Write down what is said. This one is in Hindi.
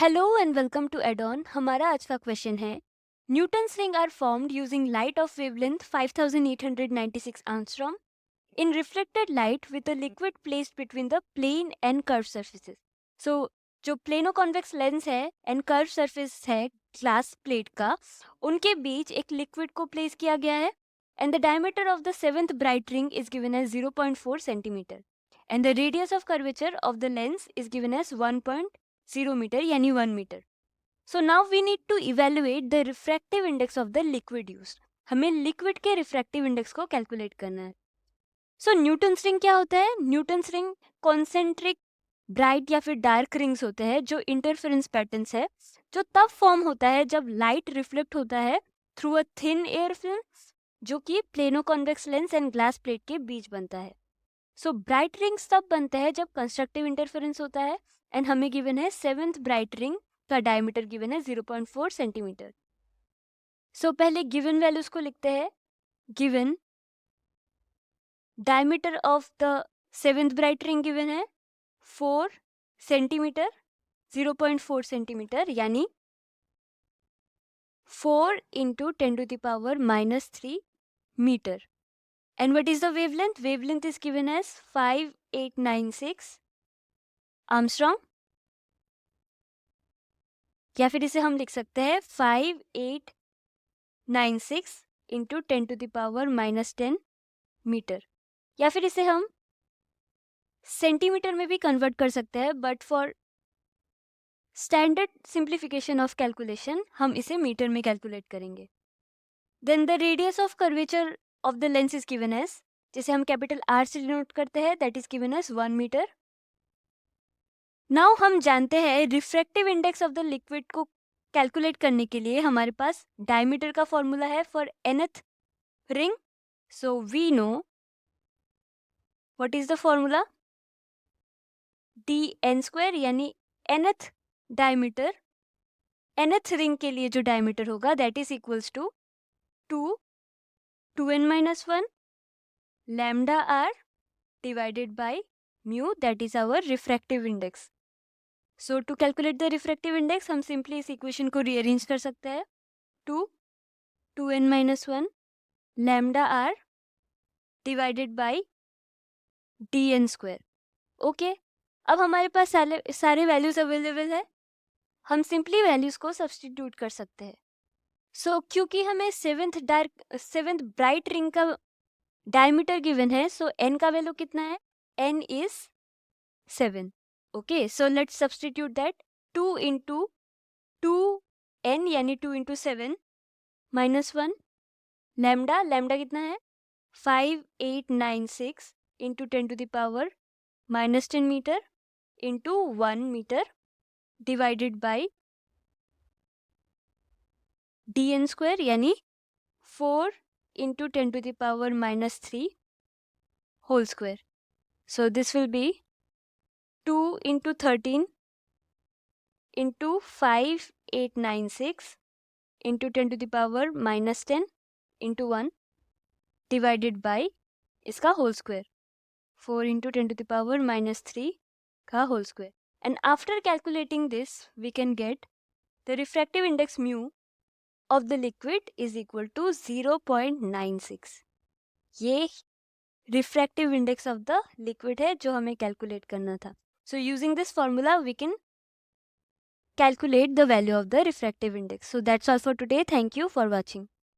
हेलो एंड वेलकम टू एडॉन। हमारा आज का क्वेश्चन है, Newton's ring are formed using light of wavelength 5896 angstrom in reflected light with a liquid placed between the plane and curve surfaces. So जो प्लेनो कॉन्वेक्स लेंस है एंड कर्व सरफेस है ग्लास प्लेट का, उनके बीच एक लिक्विड को प्लेस किया गया है and the diameter of the seventh bright ring is given as 0.4 centimetre and the radius of curvature of the lens is given as 1.0 metre यानी 1 metre. So now we need to evaluate the refractive index of the liquid used. हमें लिक्विड के रिफ्रैक्टिव इंडेक्स को कैलकुलेट करना है। सो न्यूटन्स रिंग क्या होता है? न्यूटन्स रिंग कॉन्सेंट्रिक ब्राइट या फिर डार्क रिंग्स होते हैं जो इंटरफेरेंस पैटर्न्स है, जो तब फॉर्म होता है जब लाइट रिफ्लेक्ट होता है through a thin air film जो कि plano convex lens and glass plate के बीच बनता है। सो ब्राइट रिंग्स तब बनता है जब कंस्ट्रक्टिव इंटरफेरेंस होता है एंड हमें गिवन है सेवेंथ ब्राइट रिंग का डायमीटर गिवन है 0.4 सेंटीमीटर। सो पहले गिवन वैल्यूज को लिखते हैं। Given diameter of the seventh bright ring given है 4 सेंटीमीटर, 0.4 सेंटीमीटर यानी 4 into 10⁻³ metre. And what is the wavelength? Wavelength is given as 5896 Armstrong, या फिर इसे हम लिख सकते हैं 5896 इंटू 10⁻⁻10 मीटर, या फिर इसे हम सेंटीमीटर में भी कन्वर्ट कर सकते हैं, but for standard simplification of calculation हम इसे मीटर में कैलकुलेट करेंगे। Then the radius of curvature of the lens is given as, जिसे हम कैपिटल आर से डिनोट करते हैं, that is given as 1 metre. Now हम जानते हैं refractive index of the liquid को कैलकुलेट करने के लिए हमारे पास डायमीटर का फॉर्मूला है for nth ring. So we know what is the formula, dn² यानी nth डायमीटर, nth रिंग के लिए जो डायमीटर होगा that is equals to 2n-1 lambda R divided by mu, that is our refractive index. So to calculate the refractive index हम सिंपली इस इक्वेशन को रीअरेंज कर सकते हैं। 2n-1 lambda R divided by dn²। Okay, अब हमारे पास सारे वैल्यूज अवेलेबल है, हम सिंपली वैल्यूज को सब्स्टिट्यूट कर सकते हैं। सो क्योंकि हमें सेवेंथ ब्राइट रिंग का डायमीटर गिवन है, सो n का वैल्यू कितना है? n is 7। Okay, so let's substitute that. 2 into 2n यानी 2 इंटू 7 -1 लैम्डा, लैम्डा कितना है? 5896 into 10⁻⁻10 metre into 1 metre divided by dn² यानी 4 into 10⁻³ whole square. So this will be 2 into 13 into 5896 into 10⁻⁻10 into 1 divided by इसका होल स्क्वायर, 4 इंटू 10⁻³ का whole square. And after calculating this we can get the refractive index mu of the liquid is equal to 0.96। ये refractive index of the liquid है जो हमें कैलकुलेट करना था। So using this formula we can calculate the value of the refractive index. So that's all for today. Thank you for watching.